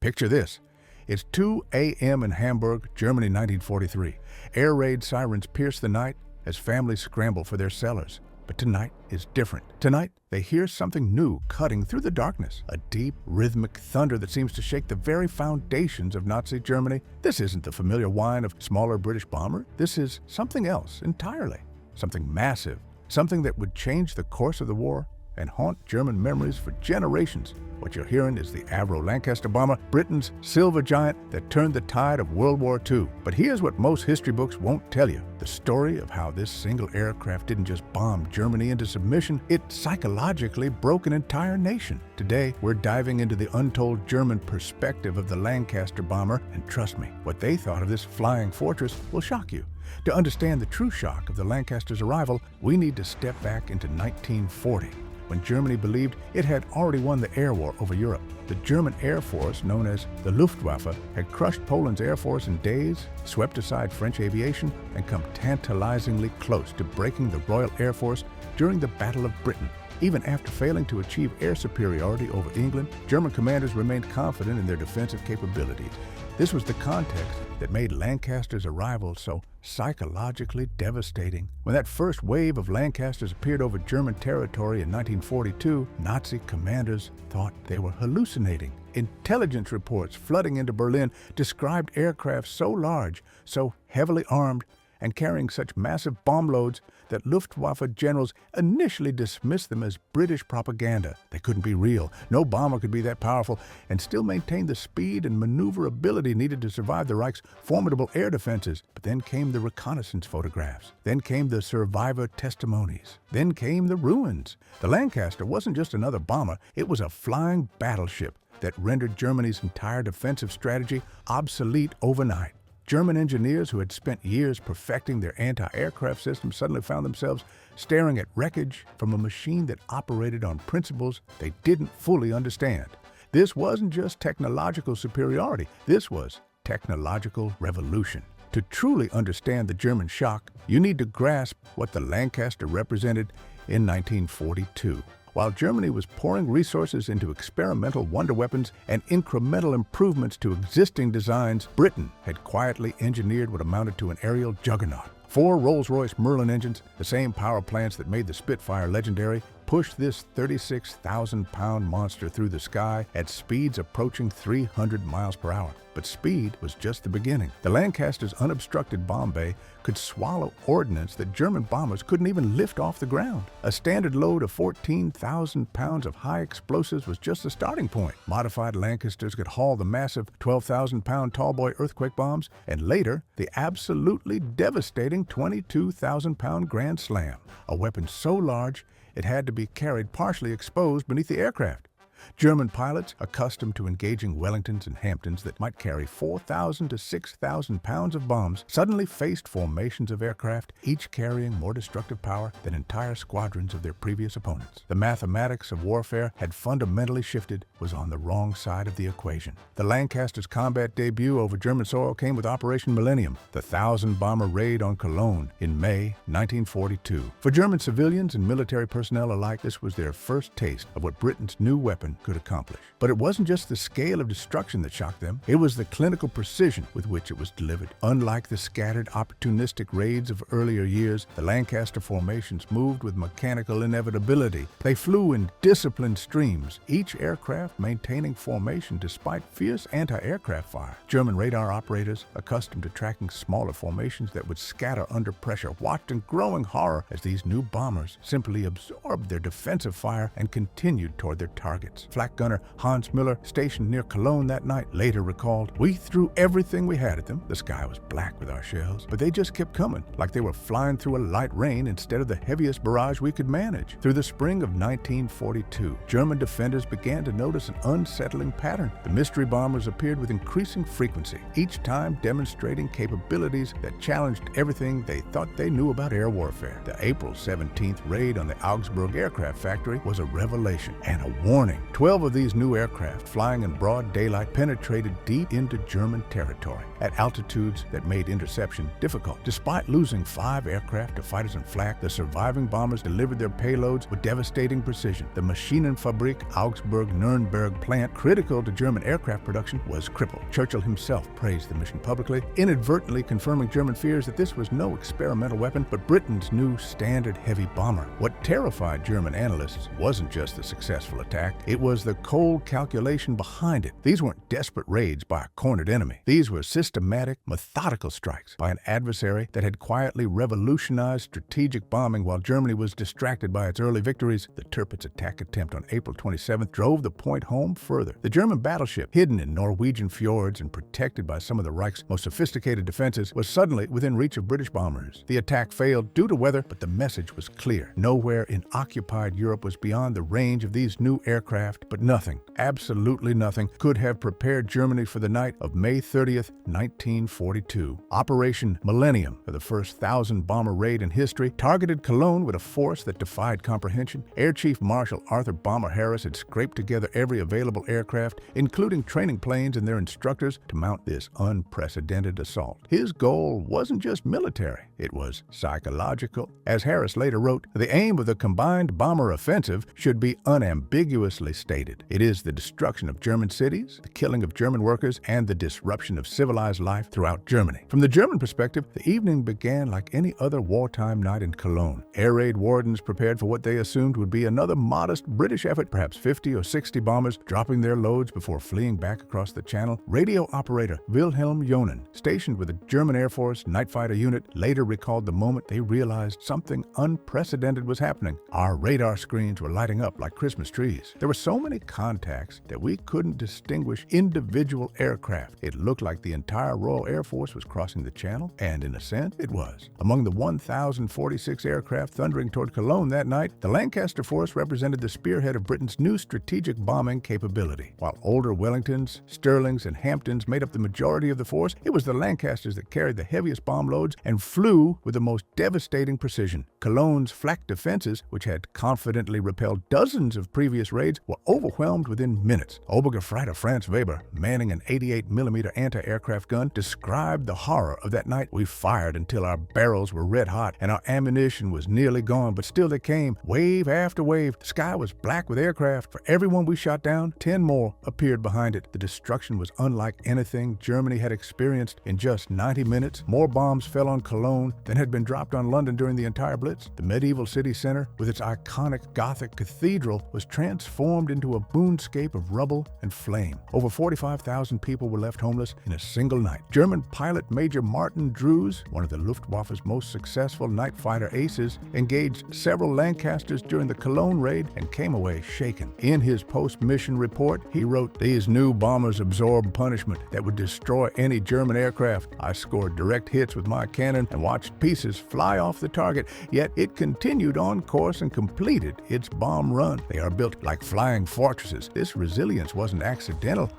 Picture this. It's 2 a.m. in Hamburg, Germany, 1943. Air raid sirens pierce the night as families scramble for their cellars. But tonight is different. Tonight, they hear something new cutting through the darkness, a deep, rhythmic thunder that seems to shake the very foundations of Nazi Germany. This isn't the familiar whine of smaller British bomber. This is something else entirely, something massive, something that would change the course of the war and haunt German memories for generations. What you're hearing is the Avro Lancaster bomber, Britain's silver giant that turned the tide of World War II. But here's what most history books won't tell you. The story of how this single aircraft didn't just bomb Germany into submission, it psychologically broke an entire nation. Today, we're diving into the untold German perspective of the Lancaster bomber, and trust me, what they thought of this flying fortress will shock you. To understand the true shock of the Lancaster's arrival, we need to step back into 1940. When Germany believed it had already won the air war over Europe. The German Air Force, known as the Luftwaffe, had crushed Poland's air force in days, swept aside French aviation, and come tantalizingly close to breaking the Royal Air Force during the Battle of Britain. Even after failing to achieve air superiority over England, German commanders remained confident in their defensive capabilities. This was the context that made Lancaster's arrival so psychologically devastating. When that first wave of Lancasters appeared over German territory in 1942, Nazi commanders thought they were hallucinating. Intelligence reports flooding into Berlin described aircraft so large, so heavily armed, and carrying such massive bomb loads that Luftwaffe generals initially dismissed them as British propaganda. They couldn't be real. No bomber could be that powerful and still maintain the speed and maneuverability needed to survive the Reich's formidable air defenses. But then came the reconnaissance photographs. Then came the survivor testimonies. Then came the ruins. The Lancaster wasn't just another bomber. It was a flying battleship that rendered Germany's entire defensive strategy obsolete overnight. German engineers who had spent years perfecting their anti-aircraft system suddenly found themselves staring at wreckage from a machine that operated on principles they didn't fully understand. This wasn't just technological superiority, this was technological revolution. To truly understand the German shock, you need to grasp what the Lancaster represented in 1942. While Germany was pouring resources into experimental wonder weapons and incremental improvements to existing designs, Britain had quietly engineered what amounted to an aerial juggernaut. 4 Rolls-Royce Merlin engines, the same power plants that made the Spitfire legendary, pushed this 36,000-pound monster through the sky at speeds approaching 300 miles per hour. But speed was just the beginning. The Lancaster's unobstructed bomb bay could swallow ordnance that German bombers couldn't even lift off the ground. A standard load of 14,000 pounds of high explosives was just the starting point. Modified Lancasters could haul the massive 12,000-pound tallboy earthquake bombs, and later, the absolutely devastating 22,000-pound Grand Slam, a weapon so large it had to be carried partially exposed beneath the aircraft. German pilots, accustomed to engaging Wellingtons and Hamptons that might carry 4,000 to 6,000 pounds of bombs, suddenly faced formations of aircraft, each carrying more destructive power than entire squadrons of their previous opponents. The mathematics of warfare had fundamentally shifted, was on the wrong side of the equation. The Lancaster's combat debut over German soil came with Operation Millennium, the 1,000-bomber raid on Cologne in May 1942. For German civilians and military personnel alike, this was their first taste of what Britain's new weapon could accomplish. But it wasn't just the scale of destruction that shocked them, it was the clinical precision with which it was delivered. Unlike the scattered, opportunistic raids of earlier years, the Lancaster formations moved with mechanical inevitability. They flew in disciplined streams, each aircraft maintaining formation despite fierce anti-aircraft fire. German radar operators, accustomed to tracking smaller formations that would scatter under pressure, watched in growing horror as these new bombers simply absorbed their defensive fire and continued toward their targets. Flak gunner Hans Miller, stationed near Cologne that night, later recalled, "We threw everything we had at them. The sky was black with our shells, but they just kept coming, like they were flying through a light rain instead of the heaviest barrage we could manage." Through the spring of 1942, German defenders began to notice an unsettling pattern. The mystery bombers appeared with increasing frequency, each time demonstrating capabilities that challenged everything they thought they knew about air warfare. The April 17th raid on the Augsburg aircraft factory was a revelation and a warning. 12 of these new aircraft, flying in broad daylight, penetrated deep into German territory at altitudes that made interception difficult. Despite losing 5 aircraft to fighters and flak, the surviving bombers delivered their payloads with devastating precision. The Maschinenfabrik Augsburg-Nürnberg plant, critical to German aircraft production, was crippled. Churchill himself praised the mission publicly, inadvertently confirming German fears that this was no experimental weapon, but Britain's new standard heavy bomber. What terrified German analysts wasn't just the successful attack, it was the cold calculation behind it. These weren't desperate raids by a cornered enemy. These were systematic, methodical strikes by an adversary that had quietly revolutionized strategic bombing while Germany was distracted by its early victories. The Tirpitz attack attempt on April 27th drove the point home further. The German battleship, hidden in Norwegian fjords and protected by some of the Reich's most sophisticated defenses, was suddenly within reach of British bombers. The attack failed due to weather, but the message was clear. Nowhere in occupied Europe was beyond the range of these new aircraft, but nothing, absolutely nothing, could have prepared Germany for the night of May 30th, 1942. Operation Millennium, the first 1,000-bomber raid in history, targeted Cologne with a force that defied comprehension. Air Chief Marshal Arthur Bomber Harris had scraped together every available aircraft, including training planes and their instructors, to mount this unprecedented assault. His goal wasn't just military, it was psychological. As Harris later wrote, the aim of the combined bomber offensive should be unambiguously stated. It is the destruction of German cities, the killing of German workers, and the disruption of civilized life throughout Germany. From the German perspective, the evening began like any other wartime night in Cologne. Air raid wardens prepared for what they assumed would be another modest British effort, perhaps 50 or 60 bombers dropping their loads before fleeing back across the channel. Radio operator Wilhelm Jonen, stationed with the German Air Force Night Fighter Unit, later recalled the moment they realized something unprecedented was happening. Our radar screens were lighting up like Christmas trees. There were so many contacts that we couldn't distinguish individual aircraft. It looked like the entire Royal Air Force was crossing the channel, and in a sense, it was. Among the 1,046 aircraft thundering toward Cologne that night, the Lancaster force represented the spearhead of Britain's new strategic bombing capability. While older Wellingtons, Stirlings, and Hamptons made up the majority of the force, it was the Lancasters that carried the heaviest bomb loads and flew with the most devastating precision. Cologne's flak defenses, which had confidently repelled dozens of previous raids, were overwhelmed within minutes. Obergefreiter Franz Weber, manning an 88mm anti-aircraft gun, described the horror of that night. We fired until our barrels were red hot and our ammunition was nearly gone, but still they came, wave after wave. The sky was black with aircraft. For every one we shot down, 10 more appeared behind it. The destruction was unlike anything Germany had experienced in just 90 minutes. More bombs fell on Cologne than had been dropped on London during the entire Blitz. The medieval city center, with its iconic Gothic cathedral, was transformed into a boonscape of rubble and flame. Over 45,000 people were left homeless in a single night. German pilot Major Martin Drews, one of the Luftwaffe's most successful night fighter aces, engaged several Lancasters during the Cologne raid and came away shaken. In his post-mission report, he wrote, "These new bombers absorb punishment that would destroy any German aircraft. I scored direct hits with my cannon and watched pieces fly off the target, yet it continued on course and completed its bomb run. They are built like flying fortresses. This resilience wasn't accidental,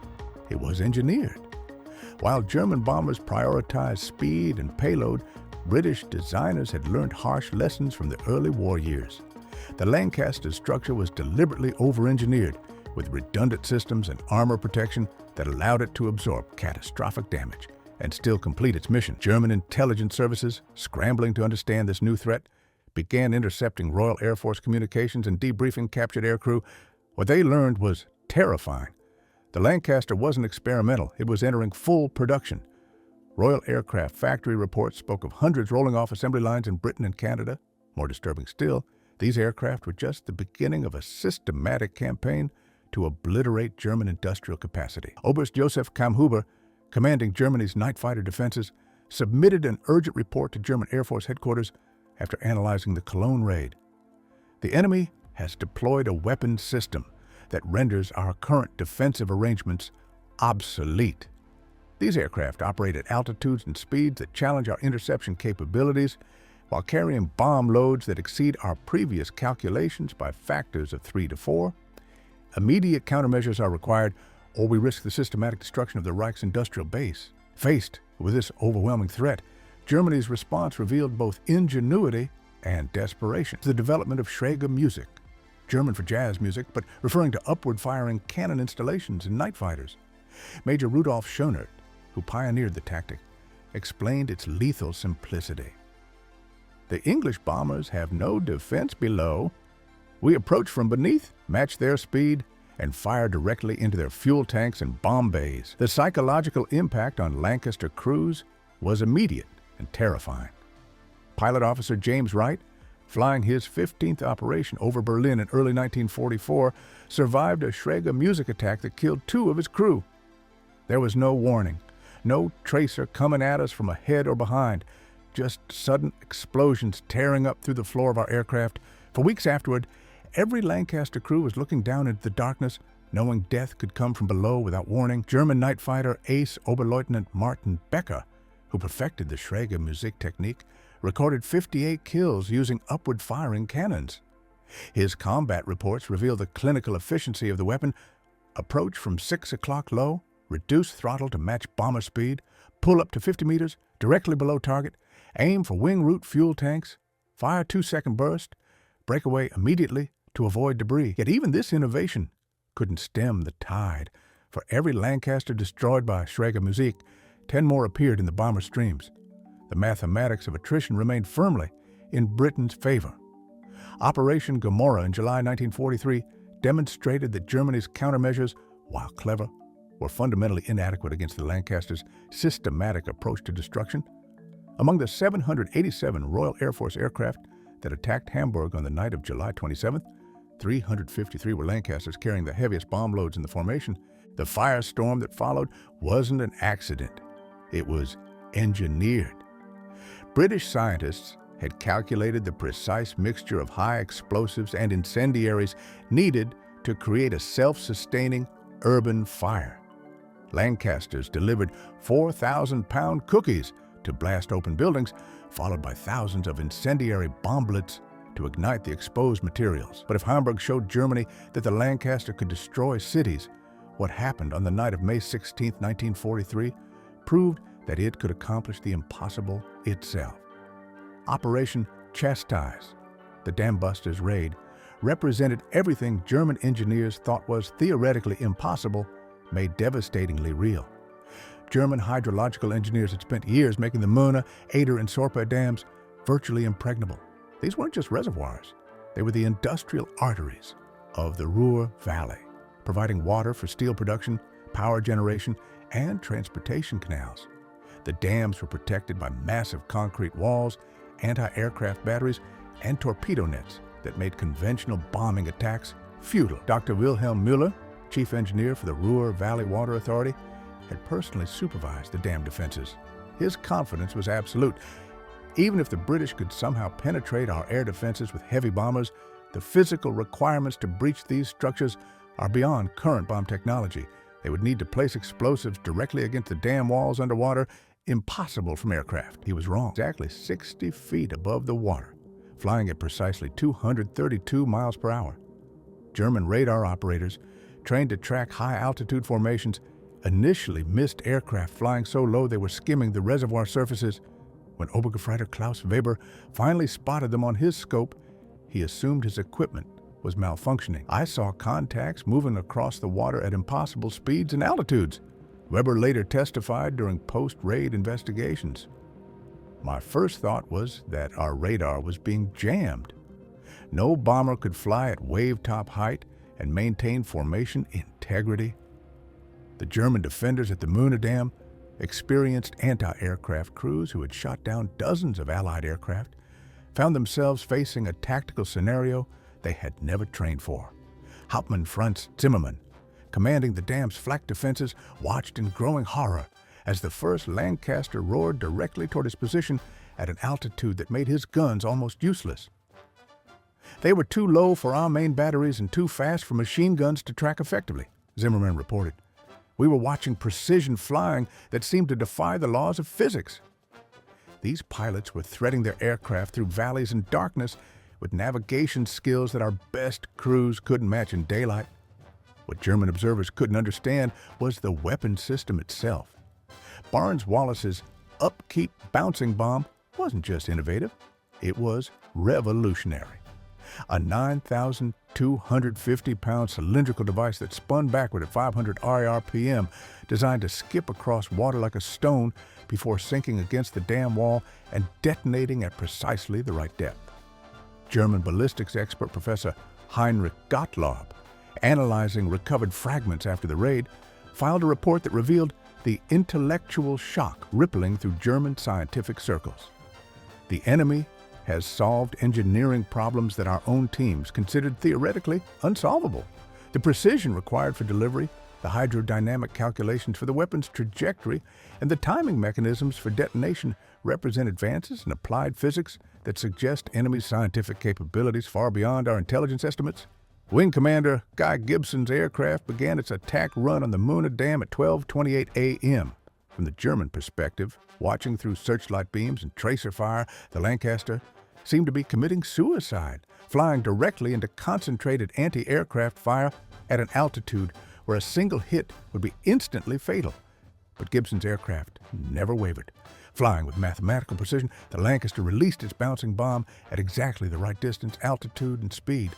it was engineered." While German bombers prioritized speed and payload, British designers had learned harsh lessons from the early war years. The Lancaster structure was deliberately over-engineered, with redundant systems and armor protection that allowed it to absorb catastrophic damage and still complete its mission. German intelligence services, scrambling to understand this new threat, began intercepting Royal Air Force communications and debriefing captured aircrew. What they learned was terrifying. The Lancaster wasn't experimental, it was entering full production. Royal Aircraft factory reports spoke of hundreds rolling off assembly lines in Britain and Canada. More disturbing still, these aircraft were just the beginning of a systematic campaign to obliterate German industrial capacity. Oberst Josef Kammhuber, commanding Germany's night fighter defenses, submitted an urgent report to German Air Force headquarters after analyzing the Cologne raid. The enemy has deployed a weapon system that renders our current defensive arrangements obsolete. These aircraft operate at altitudes and speeds that challenge our interception capabilities while carrying bomb loads that exceed our previous calculations by factors of 3 to 4. Immediate countermeasures are required, or we risk the systematic destruction of the Reich's industrial base. Faced with this overwhelming threat, Germany's response revealed both ingenuity and desperation. The development of Schräge music, German for jazz music, but referring to upward-firing cannon installations in night fighters. Major Rudolf Schönert, who pioneered the tactic, explained its lethal simplicity. The English bombers have no defense below. We approach from beneath, match their speed, and fire directly into their fuel tanks and bomb bays. The psychological impact on Lancaster crews was immediate and terrifying. Pilot Officer James Wright, flying his 15th operation over Berlin in early 1944, survived a Schrager music attack that killed 2 of his crew. There was no warning, no tracer coming at us from ahead or behind, just sudden explosions tearing up through the floor of our aircraft. For weeks afterward, every Lancaster crew was looking down into the darkness, knowing death could come from below without warning. German night fighter Ace Oberleutnant Martin Becker, who perfected the Schrager music technique, recorded 58 kills using upward-firing cannons. His combat reports reveal the clinical efficiency of the weapon: approach from 6 o'clock low, reduce throttle to match bomber speed, pull up to 50 meters, directly below target, aim for wing root fuel tanks, fire 2-second burst, break away immediately to avoid debris. Yet even this innovation couldn't stem the tide. For every Lancaster destroyed by Schrager Musik, 10 more appeared in the bomber streams. The mathematics of attrition remained firmly in Britain's favor. Operation Gomorrah in July 1943 demonstrated that Germany's countermeasures, while clever, were fundamentally inadequate against the Lancasters' systematic approach to destruction. Among the 787 Royal Air Force aircraft that attacked Hamburg on the night of July 27th, 353 were Lancasters carrying the heaviest bomb loads in the formation. The firestorm that followed wasn't an accident. It was engineered. British scientists had calculated the precise mixture of high explosives and incendiaries needed to create a self-sustaining urban fire. Lancasters delivered 4,000-pound cookies to blast open buildings, followed by thousands of incendiary bomblets to ignite the exposed materials. But if Hamburg showed Germany that the Lancaster could destroy cities, what happened on the night of May 16, 1943, proved that it could accomplish the impossible itself. Operation Chastise, the Dambusters raid, represented everything German engineers thought was theoretically impossible, made devastatingly real. German hydrological engineers had spent years making the Möhne, Eder, and Sorpe dams virtually impregnable. These weren't just reservoirs. They were the industrial arteries of the Ruhr Valley, providing water for steel production, power generation, and transportation canals. The dams were protected by massive concrete walls, anti-aircraft batteries, and torpedo nets that made conventional bombing attacks futile. Dr. Wilhelm Müller, chief engineer for the Ruhr Valley Water Authority, had personally supervised the dam defenses. His confidence was absolute. Even if the British could somehow penetrate our air defenses with heavy bombers, the physical requirements to breach these structures are beyond current bomb technology. They would need to place explosives directly against the dam walls underwater, impossible from aircraft. He was wrong. Exactly 60 feet above the water, flying at precisely 232 miles per hour. German radar operators, trained to track high-altitude formations, initially missed aircraft flying so low they were skimming the reservoir surfaces. When Obergefreiter Klaus Weber finally spotted them on his scope, he assumed his equipment was malfunctioning. I saw contacts moving across the water at impossible speeds and altitudes, Weber later testified during post-raid investigations. My first thought was that our radar was being jammed. No bomber could fly at wave-top height and maintain formation integrity. The German defenders at the Möhne Dam, experienced anti-aircraft crews who had shot down dozens of Allied aircraft, found themselves facing a tactical scenario they had never trained for. Hauptmann Franz Zimmermann, commanding the dam's flak defenses, watched in growing horror as the first Lancaster roared directly toward his position at an altitude that made his guns almost useless. They were too low for our main batteries and too fast for machine guns to track effectively, Zimmermann reported. We were watching precision flying that seemed to defy the laws of physics. These pilots were threading their aircraft through valleys in darkness with navigation skills that our best crews couldn't match in daylight. What German observers couldn't understand was the weapon system itself. Barnes-Wallace's upkeep bouncing bomb wasn't just innovative, it was revolutionary. A 9,000 250-pound cylindrical device that spun backward at 500 RPM, designed to skip across water like a stone before sinking against the dam wall and detonating at precisely the right depth. German ballistics expert Professor Heinrich Gottlob, analyzing recovered fragments after the raid, filed a report that revealed the intellectual shock rippling through German scientific circles. The enemy has solved engineering problems that our own teams considered theoretically unsolvable. The precision required for delivery, the hydrodynamic calculations for the weapon's trajectory, and the timing mechanisms for detonation represent advances in applied physics that suggest enemy scientific capabilities far beyond our intelligence estimates. Wing Commander Guy Gibson's aircraft began its attack run on the Muna Dam at 12:28 a.m. From the German perspective, watching through searchlight beams and tracer fire, the Lancaster seemed to be committing suicide, flying directly into concentrated anti-aircraft fire at an altitude where a single hit would be instantly fatal. But Gibson's aircraft never wavered. Flying with mathematical precision, the Lancaster released its bouncing bomb at exactly the right distance, altitude, and speed.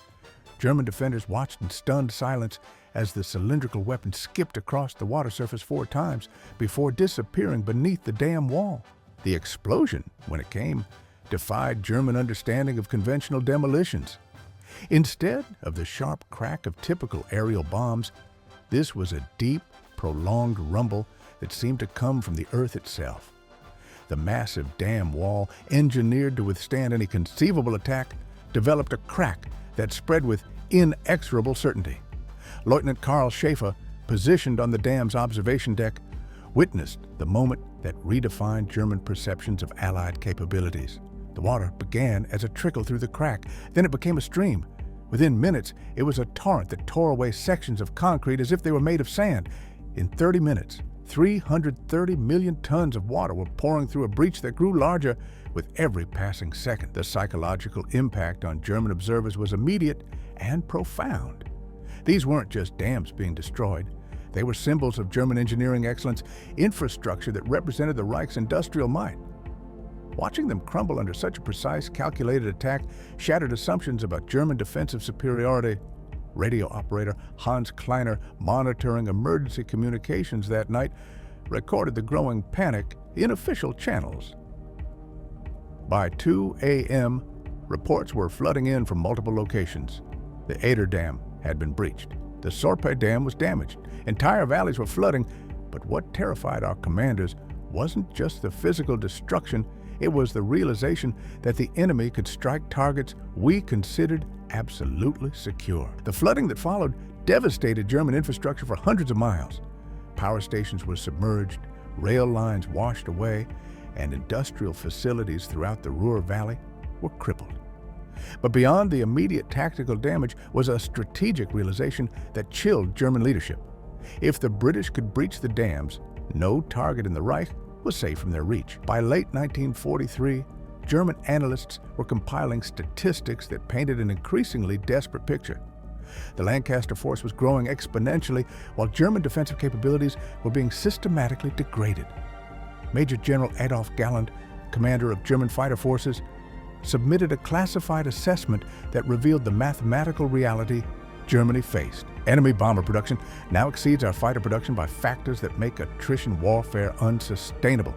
German defenders watched in stunned silence as the cylindrical weapon skipped across the water surface 4 times before disappearing beneath the dam wall. The explosion, when it came, defied German understanding of conventional demolitions. Instead of the sharp crack of typical aerial bombs, this was a deep, prolonged rumble that seemed to come from the earth itself. The massive dam wall, engineered to withstand any conceivable attack, developed a crack that spread with inexorable certainty. Lieutenant Karl Schaefer, positioned on the dam's observation deck, witnessed the moment that redefined German perceptions of Allied capabilities. The water began as a trickle through the crack, then it became a stream. Within minutes, it was a torrent that tore away sections of concrete as if they were made of sand. In 30 minutes, 330 million tons of water were pouring through a breach that grew larger with every passing second. The psychological impact on German observers was immediate and profound. These weren't just dams being destroyed. They were symbols of German engineering excellence, infrastructure that represented the Reich's industrial might. Watching them crumble under such a precise, calculated attack shattered assumptions about German defensive superiority. Radio operator Hans Kleiner, monitoring emergency communications that night, recorded the growing panic in official channels. By 2 a.m., reports were flooding in from multiple locations. The Eder Dam had been breached. The Sorpe Dam was damaged. Entire valleys were flooding, but what terrified our commanders wasn't just the physical destruction, it was the realization that the enemy could strike targets we considered absolutely secure. The flooding that followed devastated German infrastructure for hundreds of miles. Power stations were submerged, rail lines washed away, and industrial facilities throughout the Ruhr Valley were crippled. But beyond the immediate tactical damage was a strategic realization that chilled German leadership. If the British could breach the dams, no target in the Reich was safe from their reach. By late 1943, German analysts were compiling statistics that painted an increasingly desperate picture. The Lancaster force was growing exponentially while German defensive capabilities were being systematically degraded. Major General Adolf Galland, commander of German fighter forces, submitted a classified assessment that revealed the mathematical reality Germany faced. Enemy bomber production now exceeds our fighter production by factors that make attrition warfare unsustainable.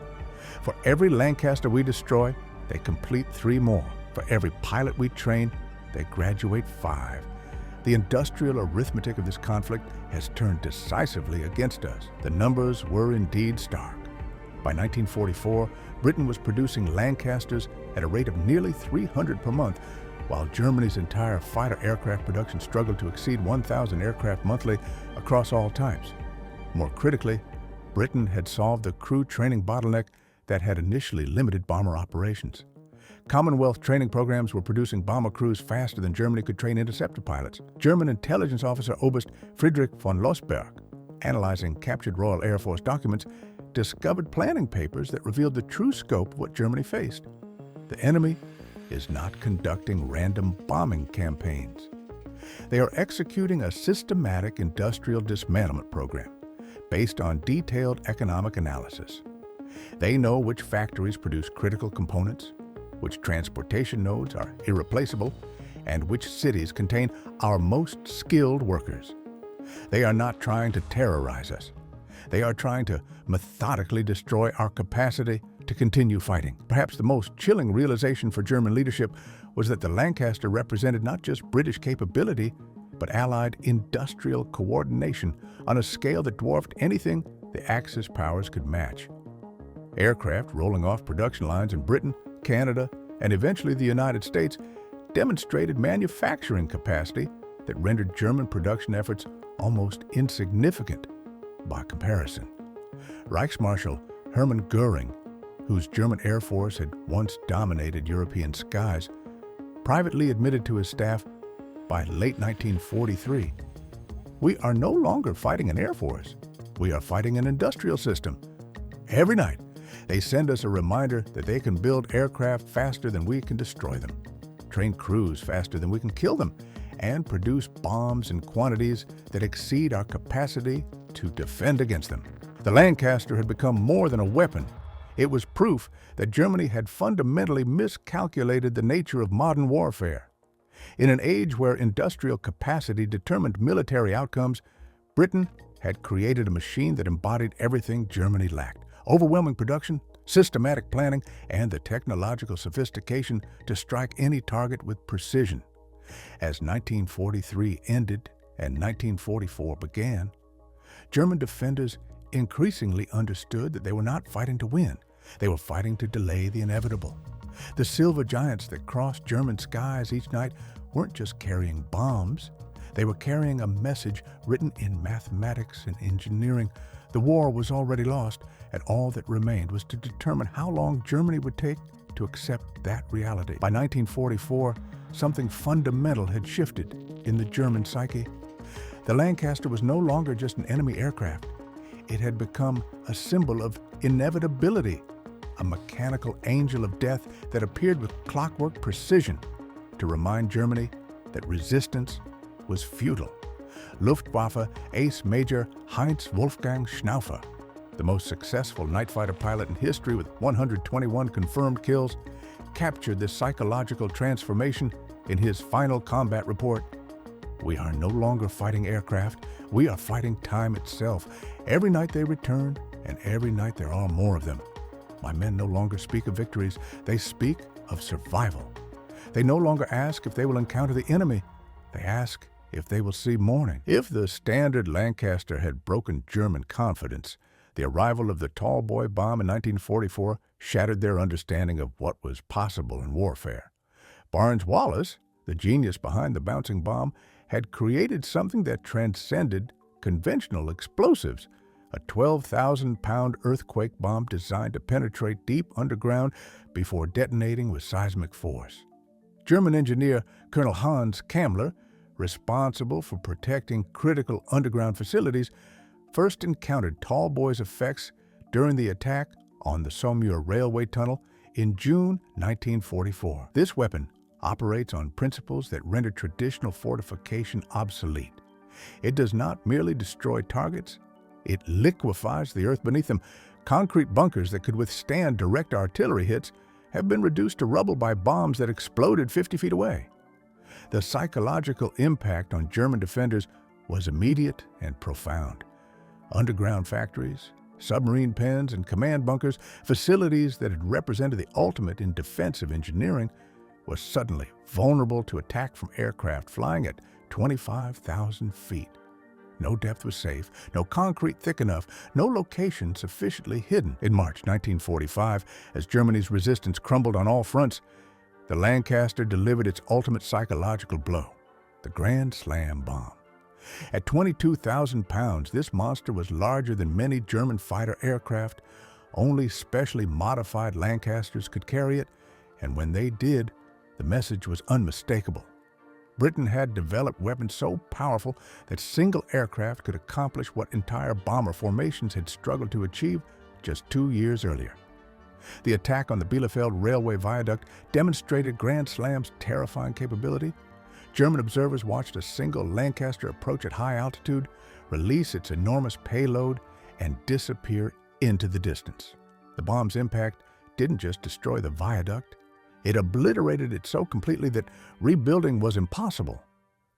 For every Lancaster we destroy, they complete 3 more. For every pilot we train, they graduate 5. The industrial arithmetic of this conflict has turned decisively against us. The numbers were indeed stark. By 1944, Britain was producing Lancasters at a rate of nearly 300 per month, while Germany's entire fighter aircraft production struggled to exceed 1,000 aircraft monthly across all types. More critically, Britain had solved the crew training bottleneck that had initially limited bomber operations. Commonwealth training programs were producing bomber crews faster than Germany could train interceptor pilots. German intelligence officer Oberst Friedrich von Lossberg, analyzing captured Royal Air Force documents, discovered planning papers that revealed the true scope of what Germany faced. The enemy is not conducting random bombing campaigns. They are executing a systematic industrial dismantlement program based on detailed economic analysis. They know which factories produce critical components, which transportation nodes are irreplaceable, and which cities contain our most skilled workers. They are not trying to terrorize us. They are trying to methodically destroy our capacity to continue fighting. Perhaps the most chilling realization for German leadership was that the Lancaster represented not just British capability, but Allied industrial coordination on a scale that dwarfed anything the Axis powers could match. Aircraft rolling off production lines in Britain, Canada, and eventually the United States demonstrated manufacturing capacity that rendered German production efforts almost insignificant by comparison. Reichsmarshal Hermann Göring, whose German Air Force had once dominated European skies, privately admitted to his staff by late 1943, "We are no longer fighting an Air Force. We are fighting an industrial system. Every night, they send us a reminder that they can build aircraft faster than we can destroy them, train crews faster than we can kill them, and produce bombs in quantities that exceed our capacity to defend against them." The Lancaster had become more than a weapon. It was proof that Germany had fundamentally miscalculated the nature of modern warfare. In an age where industrial capacity determined military outcomes, Britain had created a machine that embodied everything Germany lacked: overwhelming production, systematic planning, and the technological sophistication to strike any target with precision. As 1943 ended and 1944 began, German defenders increasingly understood that they were not fighting to win. They were fighting to delay the inevitable. The silver giants that crossed German skies each night weren't just carrying bombs. They were carrying a message written in mathematics and engineering. The war was already lost, and all that remained was to determine how long Germany would take to accept that reality. By 1944, something fundamental had shifted in the German psyche. The Lancaster was no longer just an enemy aircraft. It had become a symbol of inevitability, a mechanical angel of death that appeared with clockwork precision to remind Germany that resistance was futile. Luftwaffe Ace Major Heinz Wolfgang Schnaufer, the most successful night fighter pilot in history with 121 confirmed kills, captured this psychological transformation in his final combat report. "We are no longer fighting aircraft, we are fighting time itself. Every night they return, and every night there are more of them. My men no longer speak of victories, they speak of survival. They no longer ask if they will encounter the enemy, they ask if they will see morning." If the standard Lancaster had broken German confidence, the arrival of the tall boy bomb in 1944 shattered their understanding of what was possible in warfare. Barnes-Wallis, the genius behind the bouncing bomb, had created something that transcended conventional explosives, a 12,000-pound earthquake bomb designed to penetrate deep underground before detonating with seismic force. German engineer Colonel Hans Kammler, responsible for protecting critical underground facilities, first encountered tall boy's effects during the attack on the Saumur railway tunnel in June 1944. This weapon operates on principles that render traditional fortification obsolete. It does not merely destroy targets, it liquefies the earth beneath them. Concrete bunkers that could withstand direct artillery hits have been reduced to rubble by bombs that exploded 50 feet away. The psychological impact on German defenders was immediate and profound. Underground factories, submarine pens, and command bunkers, facilities that had represented the ultimate in defensive engineering, were suddenly vulnerable to attack from aircraft flying at 25,000 feet. No depth was safe, no concrete thick enough, no location sufficiently hidden. In March 1945, as Germany's resistance crumbled on all fronts, the Lancaster delivered its ultimate psychological blow, the Grand Slam bomb. At 22,000 pounds, this monster was larger than many German fighter aircraft. Only specially modified Lancasters could carry it, and when they did, the message was unmistakable. Britain had developed weapons so powerful that single aircraft could accomplish what entire bomber formations had struggled to achieve just 2 years earlier. The attack on the Bielefeld railway viaduct demonstrated Grand Slam's terrifying capability. German observers watched a single Lancaster approach at high altitude, release its enormous payload, and disappear into the distance. The bomb's impact didn't just destroy the viaduct, It obliterated it so completely that rebuilding was impossible.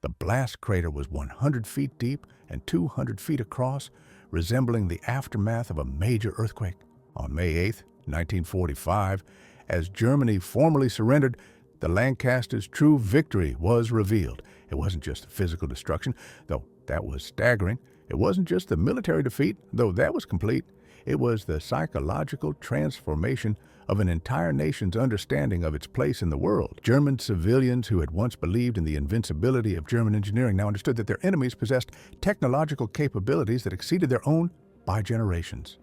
The blast crater was 100 feet deep and 200 feet across, resembling the aftermath of a major earthquake. On May 8, 1945, as Germany formally surrendered, the Lancasters' true victory was revealed. It wasn't just the physical destruction, though that was staggering. It wasn't just the military defeat, though that was complete. It was the psychological transformation of an entire nation's understanding of its place in the world. German civilians who had once believed in the invincibility of German engineering now understood that their enemies possessed technological capabilities that exceeded their own by generations.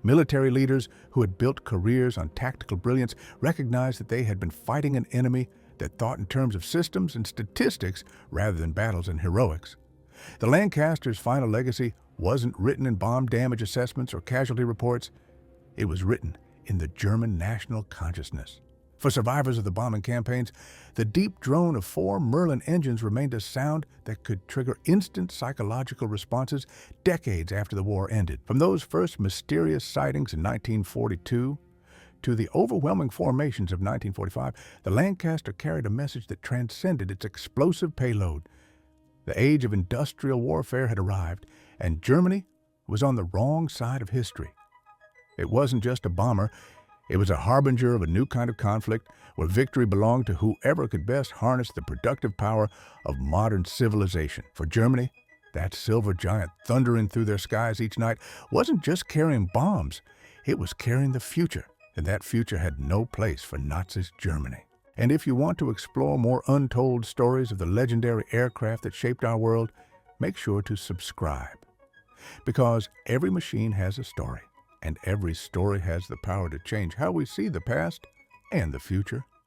Military leaders who had built careers on tactical brilliance recognized that they had been fighting an enemy that thought in terms of systems and statistics rather than battles and heroics. The Lancasters' final legacy wasn't written in bomb damage assessments or casualty reports. It was written in the German national consciousness. For survivors of the bombing campaigns, the deep drone of 4 Merlin engines remained a sound that could trigger instant psychological responses decades after the war ended. From those first mysterious sightings in 1942 to the overwhelming formations of 1945, the Lancaster carried a message that transcended its explosive payload. The age of industrial warfare had arrived, and Germany was on the wrong side of history. It wasn't just a bomber, it was a harbinger of a new kind of conflict where victory belonged to whoever could best harness the productive power of modern civilization. For Germany, that silver giant thundering through their skies each night wasn't just carrying bombs, it was carrying the future, and that future had no place for Nazi Germany. And if you want to explore more untold stories of the legendary aircraft that shaped our world, make sure to subscribe. Because every machine has a story, and every story has the power to change how we see the past and the future.